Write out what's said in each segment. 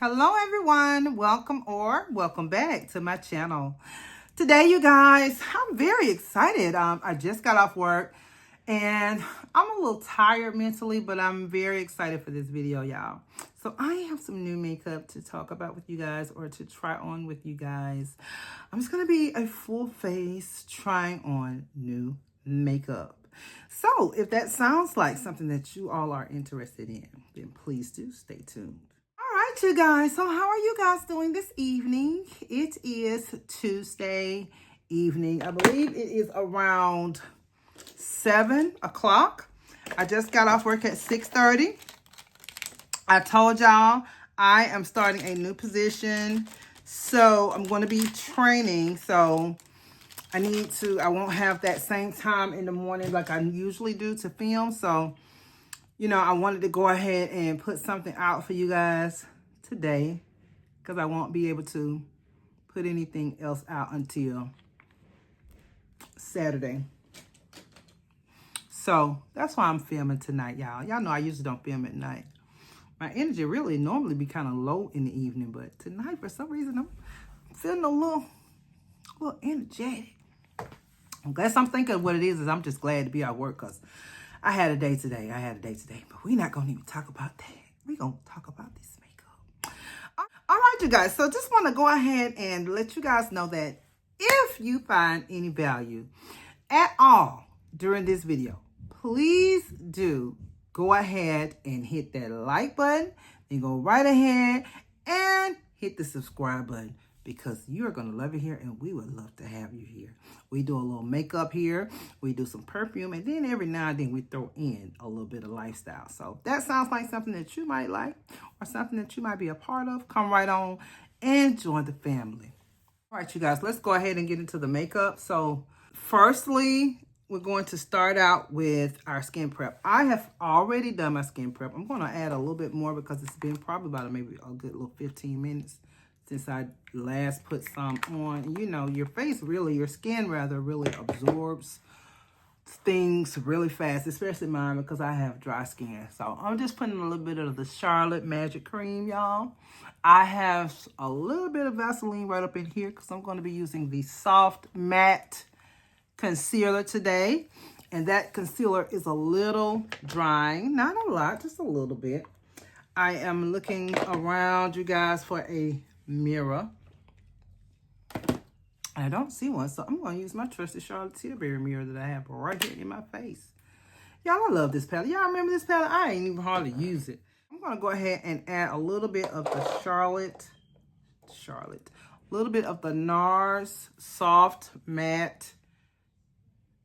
Hello everyone, welcome back to my channel. Today you guys, I'm very excited. I just got off work and I'm a little tired mentally, but I'm very excited for this video, y'all. So I have some new makeup to talk about with you guys, or to try on with you guys. I'm just gonna be a full face trying on new makeup. So if that sounds like something that you all are interested in, then please do stay tuned. All right, you guys. So how are you guys doing this evening? It is Tuesday evening. I believe it is around 7 o'clock. I just got off work at 6:30. I told y'all I am starting a new position. So I'm going to be training. So I won't have that same time in the morning like I usually do to film. So you know, I wanted to go ahead and put something out for you guys today because I won't be able to put anything else out until Saturday. So that's why I'm filming tonight, y'all. Y'all know I usually don't film at night. My energy really normally be kind of low in the evening, but tonight for some reason I'm feeling a little energetic. I guess I'm thinking what it is I'm just glad to be at work because I had a day today, but we're not going to even talk about that. We're going to talk about this makeup. All right, you guys. So just want to go ahead and let you guys know that if you find any value at all during this video, please do go ahead and hit that like button. Then go right ahead and hit the subscribe button, because you're going to love it here and we would love to have you here. We do a little makeup here. We do some perfume. And then every now and then we throw in a little bit of lifestyle. So if that sounds like something that you might like or something that you might be a part of, come right on and join the family. All right, you guys, let's go ahead and get into the makeup. So firstly, we're going to start out with our skin prep. I have already done my skin prep. I'm going to add a little bit more because it's been probably about maybe a good little 15 minutes since I last put some on. You know, your skin really absorbs things really fast, especially mine because I have dry skin. So I'm just putting a little bit of the Charlotte Magic Cream, y'all. I have a little bit of Vaseline right up in here because I'm going to be using the Soft Matte Concealer today. And that concealer is a little drying, not a lot, just a little bit. I am looking around, you guys, for a mirror. I don't see one, so I'm going to use my trusted Charlotte Tilbury mirror that I have right here in my face. Y'all, I love this palette. Y'all remember this palette? I ain't even hardly use it. I'm going to go ahead and add a little bit of the a little bit of the NARS Soft Matte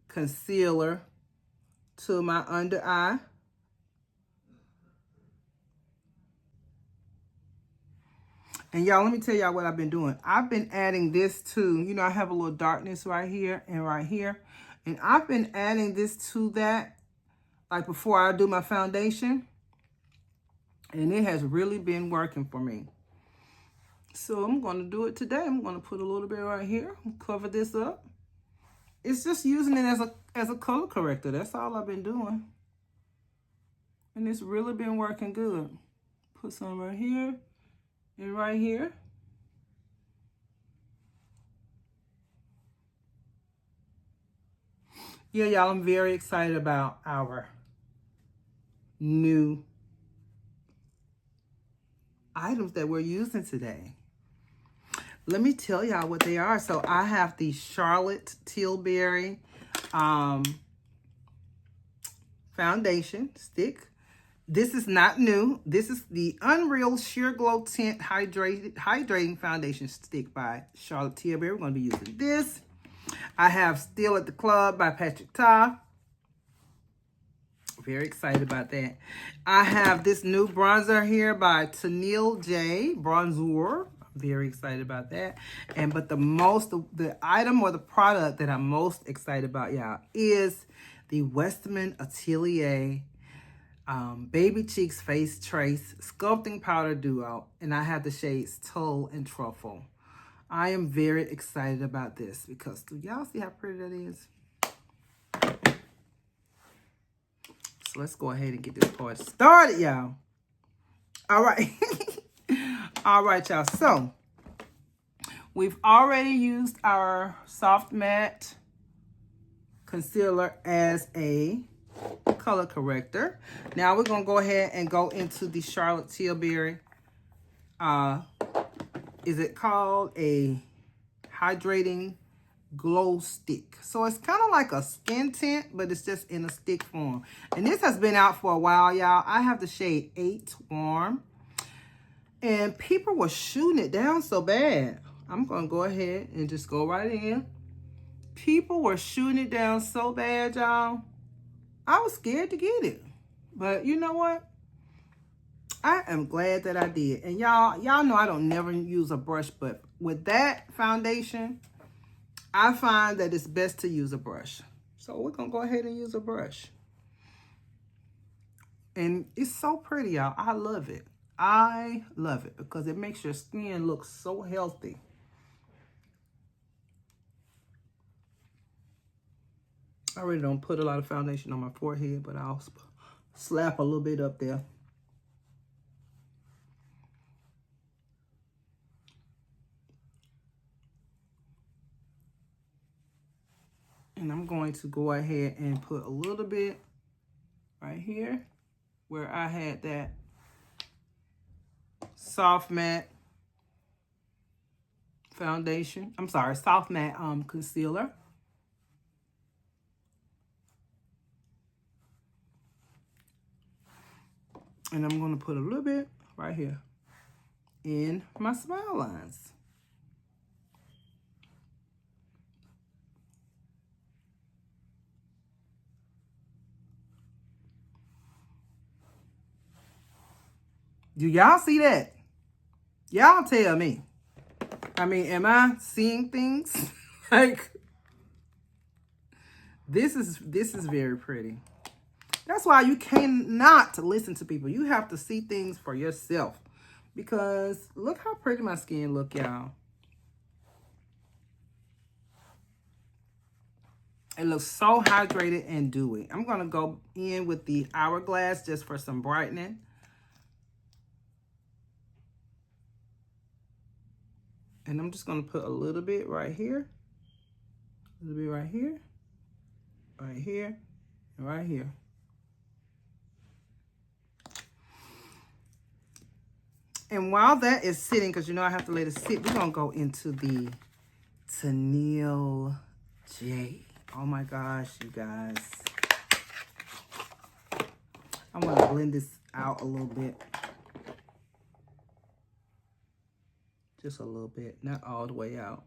Concealer to my under eye. And y'all, let me tell y'all what I've been doing. I've been adding this to, you know, I have a little darkness right here and right here. And I've been adding this to that, like before I do my foundation. And it has really been working for me. So I'm going to do it today. I'm going to put a little bit right here, cover this up. It's just using it as a color corrector. That's all I've been doing. And it's really been working good. Put some right here. And right here. Yeah, y'all, I'm very excited about our new items that we're using today. Let me tell y'all what they are. So I have the Charlotte Tilbury foundation stick. This is not new. This is the Unreal Sheer Glow Tint Hydrating Foundation Stick by Charlotte Tilbury. We're going to be using this. I have Still at the Club by Patrick Ta. Very excited about that. I have this new bronzer here by Taneille J. Bronzour. Very excited about that. But the item or the product that I'm most excited about, y'all, is the Westman Atelier Baby Cheeks Face Trace Sculpting Powder Duo, and I have the shades Tulle and Truffle. I am very excited about this because do y'all see how pretty that is? So let's go ahead and get this part started, y'all. All right. All right, y'all. So we've already used our soft matte concealer as a color corrector. Now we're gonna go ahead and go into the Charlotte Tilbury. Is it called a hydrating glow stick? So it's kind of like a skin tint, but it's just in a stick form. And this has been out for a while, y'all. I have the shade 8 Warm. And people were shooting it down so bad. I'm going to go ahead and just go right in. People were shooting it down so bad, y'all. I was scared to get it. But you know what? I am glad that I did. And y'all know I don't never use a brush, but with that foundation, I find that it's best to use a brush. So we're going to go ahead and use a brush. And it's so pretty, y'all. I love it. I love it because it makes your skin look so healthy. I really don't put a lot of foundation on my forehead, but I'll slap a little bit up there. And I'm going to go ahead and put a little bit right here where I had that soft matte foundation. I'm sorry, soft matte concealer. And I'm going to put a little bit right here in my smile lines. Do y'all see that? Y'all tell me. I mean, am I seeing things? Like, this is very pretty. That's why you cannot listen to people. You have to see things for yourself. Because look how pretty my skin look, y'all. It looks so hydrated and dewy. I'm going to go in with the Hourglass just for some brightening. And I'm just going to put a little bit right here. A little bit right here. Right here. And right here. And while that is sitting, because you know I have to let it sit, we're going to go into the Taneille J. Oh my gosh, you guys. I'm going to blend this out a little bit. Just a little bit, not all the way out.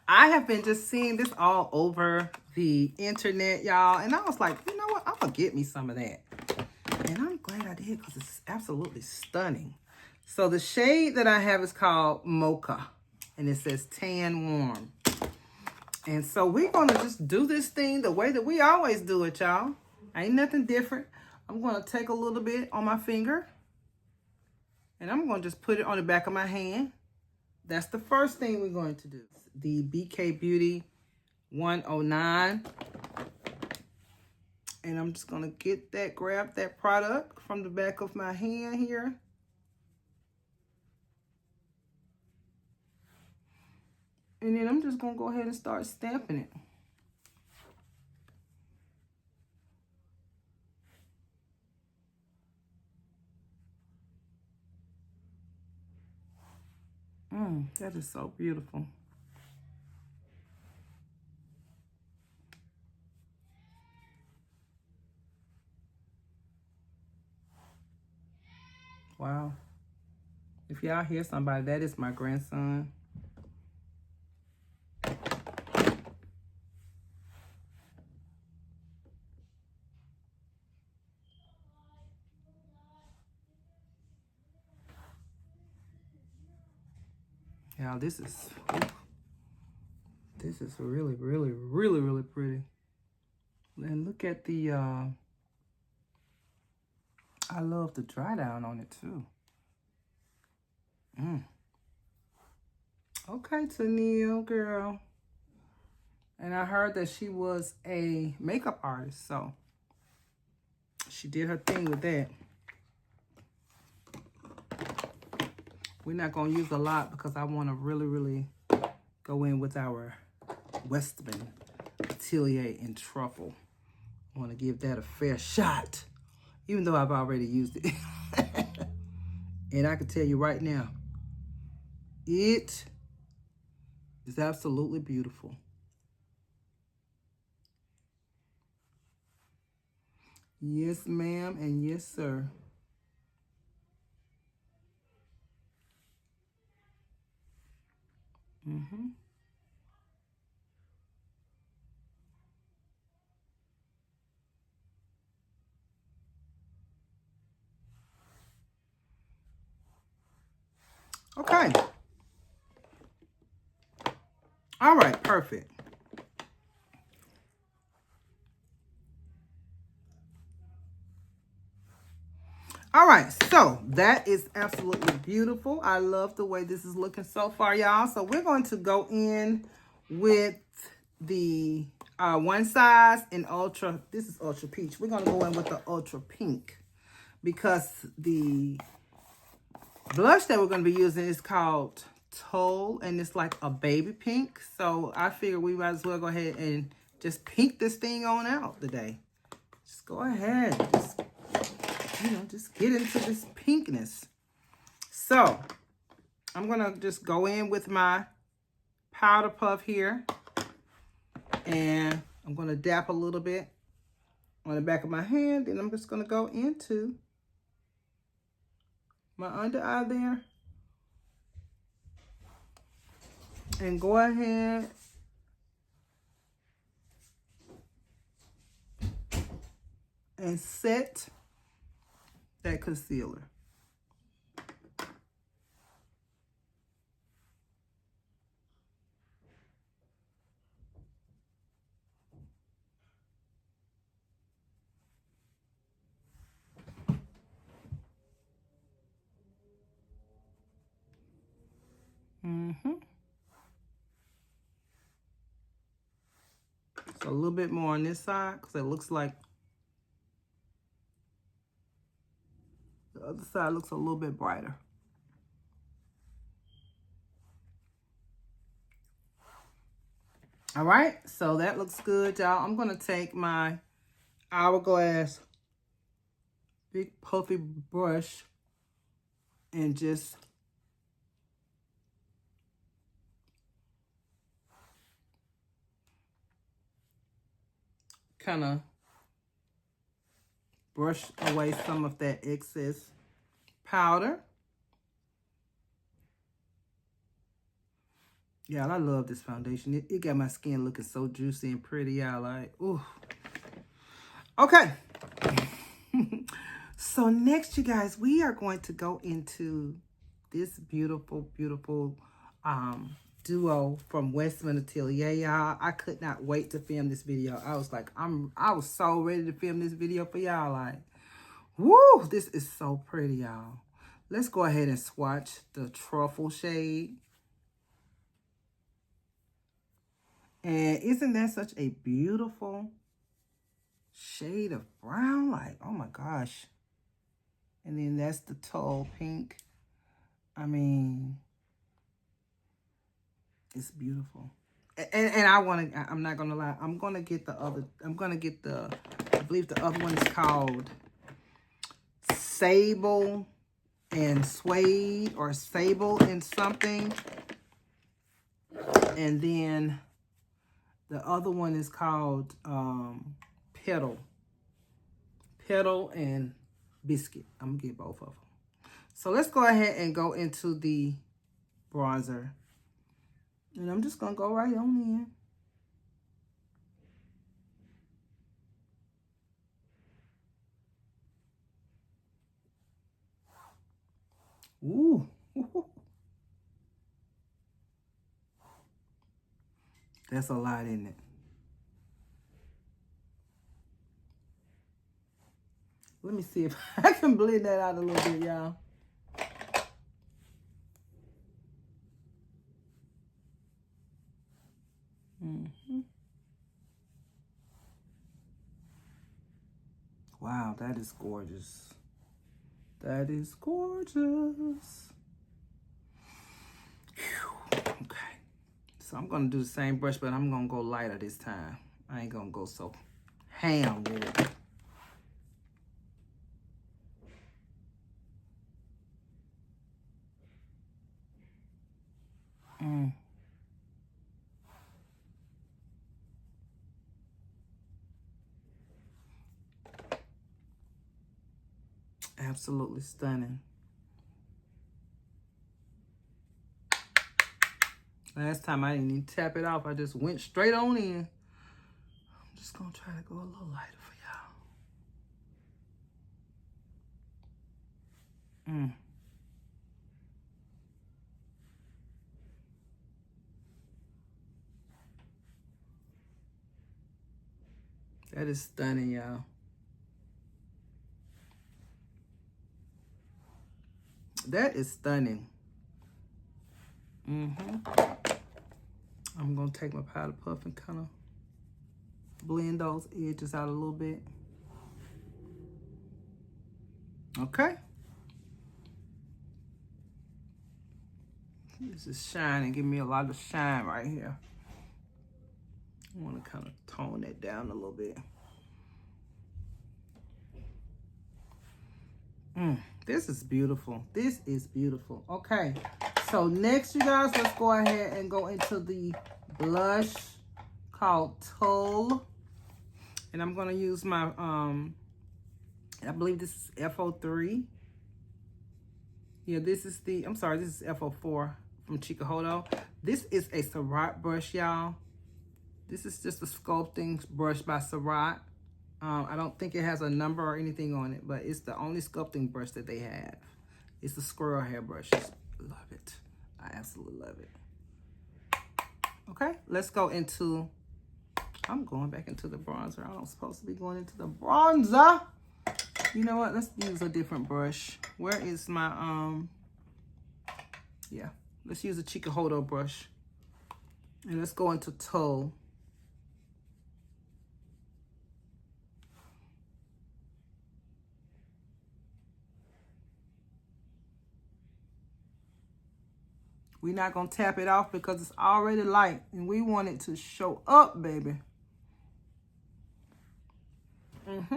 I have been just seeing this all over the internet, y'all. And I was like, you know what? I'm going to get me some of that. And I'm glad I did because it's absolutely stunning. So the shade that I have is called Mocha. And it says Tan Warm. And so we're going to just do this thing the way that we always do it, y'all. Ain't nothing different. I'm going to take a little bit on my finger. And I'm going to just put it on the back of my hand. That's the first thing we're going to do. The BK Beauty 109. And I'm just going to get that, grab that product from the back of my hand here. And then I'm just going to go ahead and start stamping it. That is so beautiful. Wow. If y'all hear somebody, that is my grandson. Y'all, this is really, really, really, really pretty. And look at the, I love the dry down on it too. Okay, Taneille, girl. And I heard that she was a makeup artist, so she did her thing with that. We're not going to use a lot because I want to really, really go in with our Westman Atelier and Truffle. I want to give that a fair shot, even though I've already used it. And I can tell you right now, it is absolutely beautiful. Yes, ma'am, and yes, sir. Mm-hmm. Okay. All right, perfect. All right, so that is absolutely beautiful. I love the way this is looking so far, y'all. So we're going to go in with the one size in ultra. This is ultra peach. We're going to go in with the ultra pink because the blush that we're going to be using is called Tulle, and it's like a baby pink. So I figure we might as well go ahead and just pink this thing on out today. Just go ahead. Just get into this pinkness. So I'm going to just go in with my powder puff here. And I'm going to dap a little bit on the back of my hand. And I'm just going to go into my under eye there. And go ahead and set that concealer. So a little bit more on this side because it looks like the other side looks a little bit brighter. All right, so that looks good, y'all. I'm going to take my Hourglass big puffy brush and just kind of brush away some of that excess powder. Y'all, I love this foundation. It got my skin looking so juicy and pretty, y'all. Like, ooh. Okay. So next, you guys, we are going to go into this beautiful, beautiful duo from Westman Atelier, y'all. I could not wait to film this video. I was like, I was so ready to film this video for y'all. Like, woo, this is so pretty, y'all. Let's go ahead and swatch the Truffle shade. And isn't that such a beautiful shade of brown? Like, oh my gosh. And then that's the Tulle pink. I mean, it's beautiful. And I'm not gonna lie, I'm gonna get the, I believe the other one is called Sable and Suede, or Sable and something. And then the other one is called Petal and Biscuit. I'm gonna get both of them. So let's go ahead and go into the bronzer. And I'm just gonna go right on in. Ooh. That's a lot, isn't it? Let me see if I can blend that out a little bit, y'all. Wow, that is gorgeous. That is gorgeous. Whew. Okay. So I'm going to do the same brush, but I'm going to go lighter this time. I ain't going to go so ham with it. Absolutely stunning. Last time I didn't even tap it off. I just went straight on in. I'm just going to try to go a little lighter for y'all. That is stunning, y'all. That is stunning. I'm going to take my powder puff and kind of blend those edges out a little bit. Okay. This is shining. Give me a lot of shine right here. I want to kind of tone that down a little bit. This is beautiful. This is beautiful. Okay. So next, you guys, let's go ahead and go into the blush called Tulle. And I'm going to use my, I believe this is F03. Yeah, this is the, I'm sorry, this is F04 from Chikuhodo. This is a Surratt brush, y'all. This is just a sculpting brush by Surratt. I don't think it has a number or anything on it, but it's the only sculpting brush that they have. It's the squirrel hair brush. Love it. I absolutely love it. Okay, let's go into, I'm going back into the bronzer. I'm supposed to be going into the bronzer. You know what? Let's use a different brush. Where is my, yeah. Let's use a Chikuhodo brush. And let's go into Tulle. We're not going to tap it off because it's already light. And we want it to show up, baby. Let's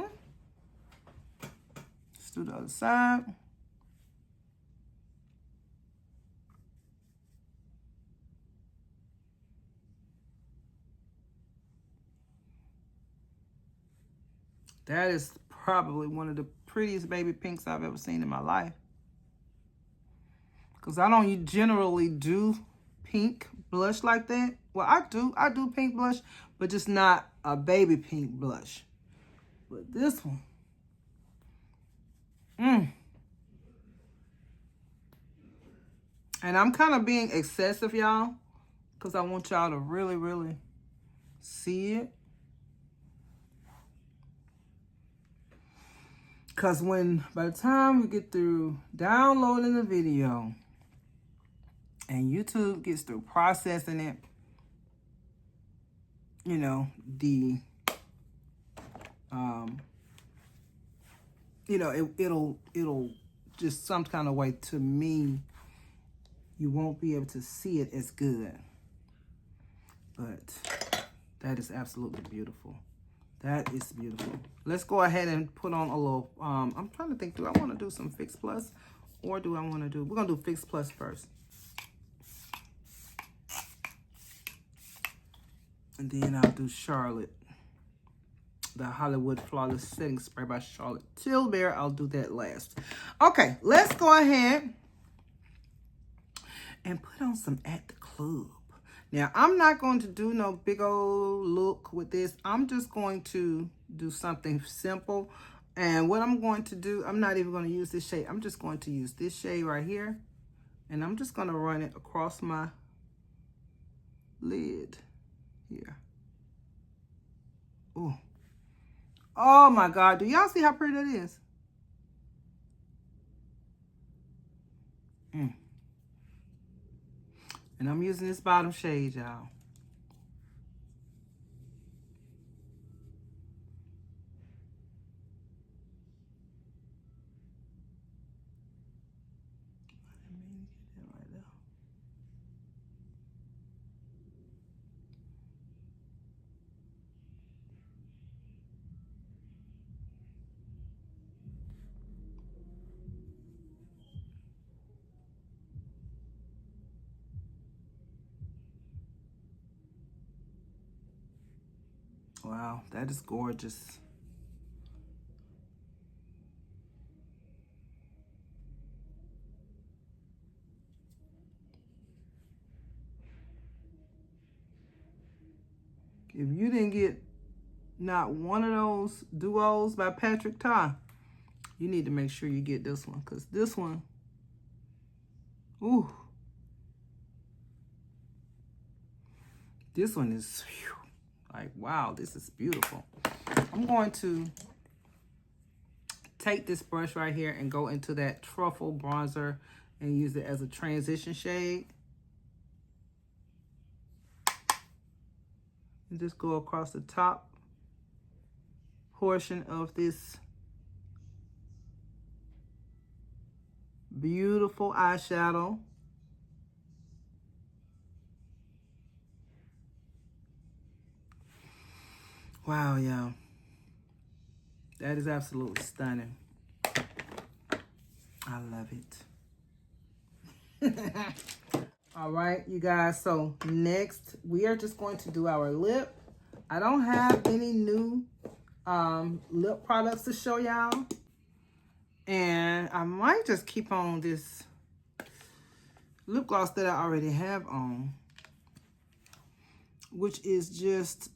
do the other side. That is probably one of the prettiest baby pinks I've ever seen in my life. Because I don't generally do pink blush like that. Well, I do pink blush, but just not a baby pink blush. But this one, And I'm kind of being excessive, y'all, because I want y'all to really, really see it. Because by the time we get through downloading the video and YouTube gets through processing it, you know, it'll just some kind of way, to me, you won't be able to see it as good. But that is absolutely beautiful. That is beautiful. Let's go ahead and put on a little, I'm trying to think, do I want to do some Fix Plus? Or do I want to do, we're going to do Fix Plus first. And then I'll do Charlotte. The Hollywood Flawless Setting Spray by Charlotte Tilbury. I'll do that last. Okay, let's go ahead and put on some At the Club. Now, I'm not going to do no big old look with this. I'm just going to do something simple. And what I'm going to do, I'm not even going to use this shade. I'm just going to use this shade right here. And I'm just going to run it across my lid here. Ooh. Oh my God. Do y'all see how pretty that is? And I'm using this bottom shade, y'all. Wow, that is gorgeous. If you didn't get not one of those duos by Patrick Ta, you need to make sure you get this one, because this one, ooh, this one is whew, like, wow, this is beautiful. I'm going to take this brush right here and go into that Truffle bronzer and use it as a transition shade. And just go across the top portion of this beautiful eyeshadow. Wow, yeah. That is absolutely stunning. I love it. All right, you guys. So next, we are just going to do our lip. I don't have any new lip products to show y'all. And I might just keep on this lip gloss that I already have on, which is just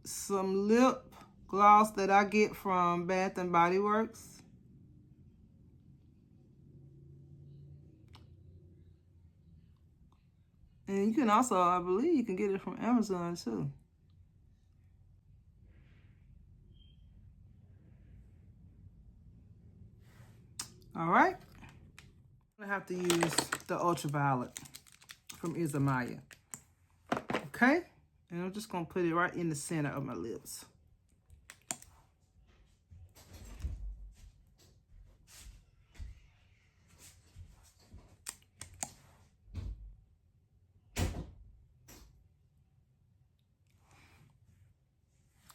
some lip gloss that I get from Bath and Body Works. And you can also, I believe you can get it from Amazon too. All right. I'm gonna have to use the Ultraviolet from Isamaya. Okay? And I'm just gonna put it right in the center of my lips.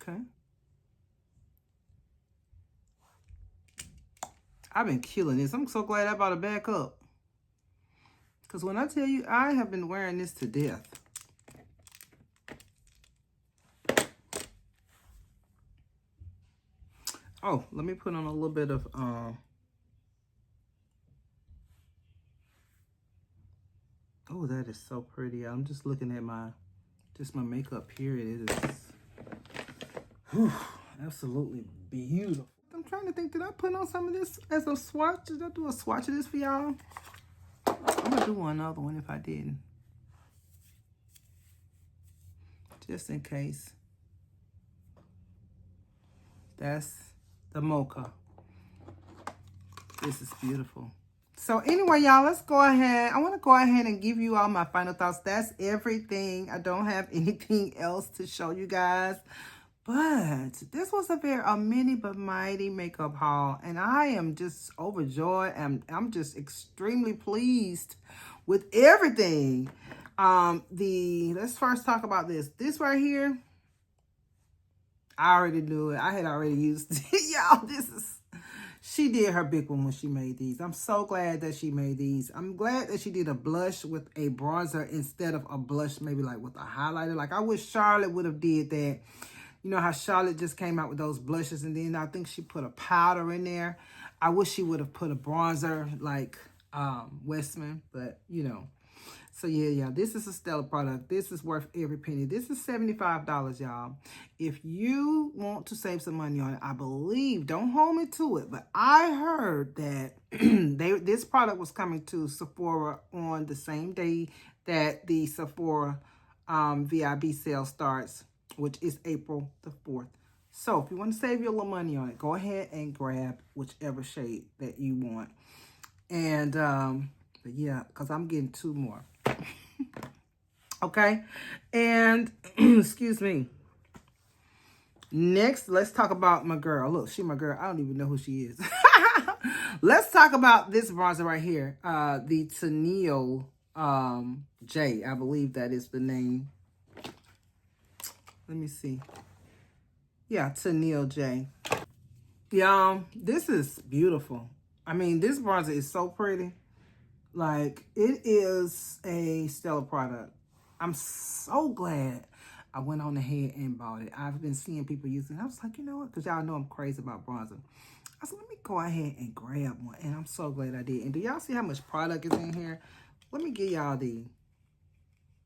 Okay. I've been killing this. I'm so glad I bought a backup. Because when I tell you, I have been wearing this to death. Oh, let me put on a little bit of oh, that is so pretty. I'm just looking at my makeup period. It is whew, absolutely beautiful. I'm trying to think, did I put on some of this as a swatch? Did I do a swatch of this for y'all? I'm gonna do another one if I didn't. Just in case. That's the Mocha. This is beautiful. So anyway, y'all, let's go ahead. I want to go ahead and give you all my final thoughts. That's everything. I don't have anything else to show you guys. But this was a mini but mighty makeup haul. And I am just overjoyed. And I'm just extremely pleased with everything. Let's first talk about this. This right here, I already knew it. I had already used it. Y'all, she did her big one when she made these. I'm so glad that she made these. I'm glad that she did a blush with a bronzer instead of a blush maybe like with a highlighter. Like I wish Charlotte would have did that. You know how Charlotte just came out with those blushes and then I think she put a powder in there. I wish she would have put a bronzer like Westman, but you know. So yeah, this is a stellar product. This is worth every penny. This is $75, y'all. If you want to save some money on it, I believe, don't hold me to it, but I heard that this product was coming to Sephora on the same day that the Sephora VIB sale starts, which is April the 4th. So if you want to save your little money on it, go ahead and grab whichever shade that you want. And but yeah, because I'm getting 2 more. Okay, and excuse me. Next, let's talk about my girl. Look, she my girl. I don't even know who she is. Let's talk about this bronzer right here. The Taneille J. I believe that is the name. Let me see. Yeah, Taneille J. Y'all, this is beautiful. I mean, this bronzer is so pretty. Like, it is a stellar product. I'm so glad I went on ahead and bought it. I've been seeing people using it. I was like, you know what? Because y'all know I'm crazy about bronzer. I said, let me go ahead and grab one. And I'm so glad I did. And do y'all see how much product is in here? Let me give y'all the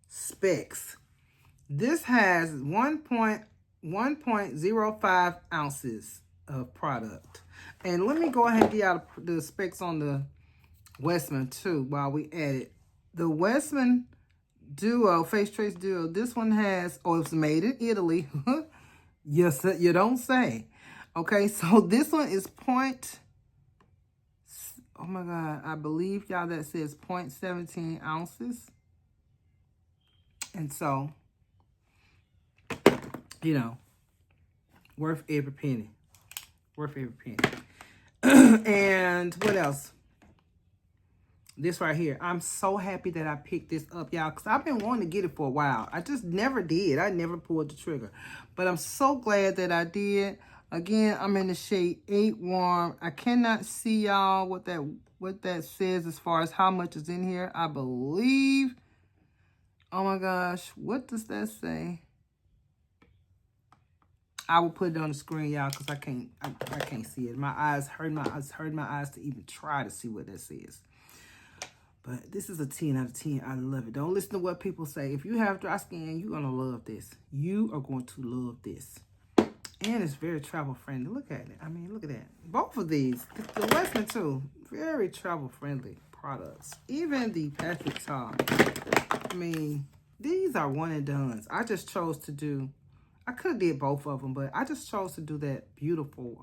specs. This has 1.05 ounces of product. And let me go ahead and give y'all the specs on the Westman too while we at it. The Westman Duo, Face Trace Duo, this one has, oh, it's made in Italy. Yes, you don't say. Okay, so this one is oh my God, I believe y'all that says 0.17 ounces. And so, you know, worth every penny. Worth every penny. And what else? This right here. I'm so happy that I picked this up, y'all, because I've been wanting to get it for a while. I just never did. I never pulled the trigger. But I'm so glad that I did. Again, I'm in the shade 8 Warm. I cannot see y'all what that says as far as how much is in here. I believe, oh my gosh, what does that say? I will put it on the screen, y'all, because I can't see it. My eyes hurt my eyes to even try to see what that says. But this is a 10 out of 10. I love it. Don't listen to what people say. If you have dry skin, you're going to love this. You are going to love this. And it's very travel friendly. Look at it. I mean, look at that. Both of these, the Westman too, very travel friendly products. Even the Patrick Top. I mean, these are one and dones. I just chose to do, I could have did both of them, but I just chose to do that beautiful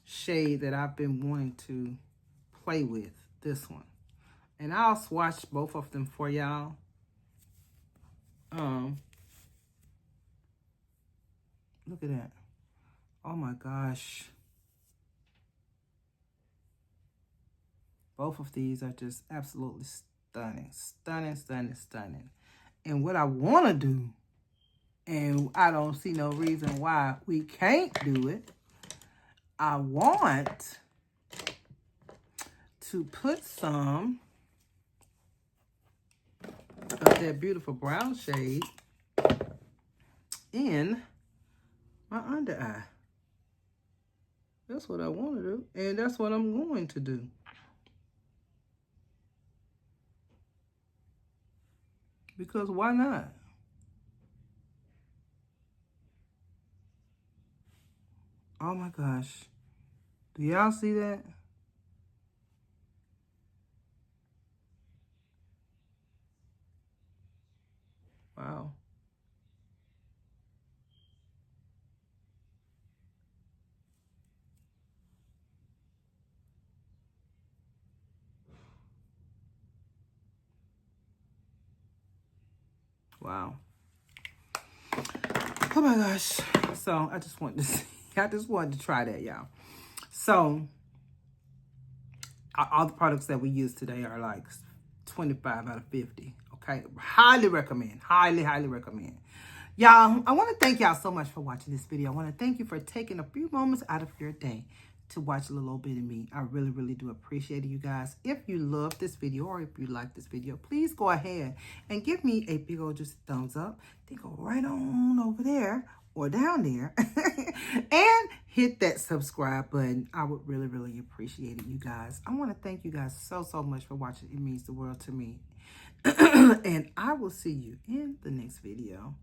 shade that I've been wanting to play with. This one, and I'll swatch both of them for y'all. Look at that. Oh my gosh, both of these are just absolutely stunning, stunning, stunning, stunning. And what I want to do, and I don't see no reason why we can't do it, I want to put some of that beautiful brown shade in my under eye. That's what I want to do, and that's what I'm going to do. Because why not? Oh my gosh. Do y'all see that? Wow. Wow. Oh my gosh. So I just wanted to see, I just wanted to try that, y'all. So all the products that we use today are like 25 out of 50. Okay. Highly recommend. Highly, highly recommend. Y'all, I want to thank y'all so much for watching this video. I want to thank you for taking a few moments out of your day to watch a little bit of me. I really, really do appreciate it, you guys. If you love this video or if you like this video, please go ahead and give me a big old just thumbs up. Then go right on over there or down there and hit that subscribe button. I would really, really appreciate it, you guys. I want to thank you guys so, so much for watching. It means the world to me. And I will see you in the next video.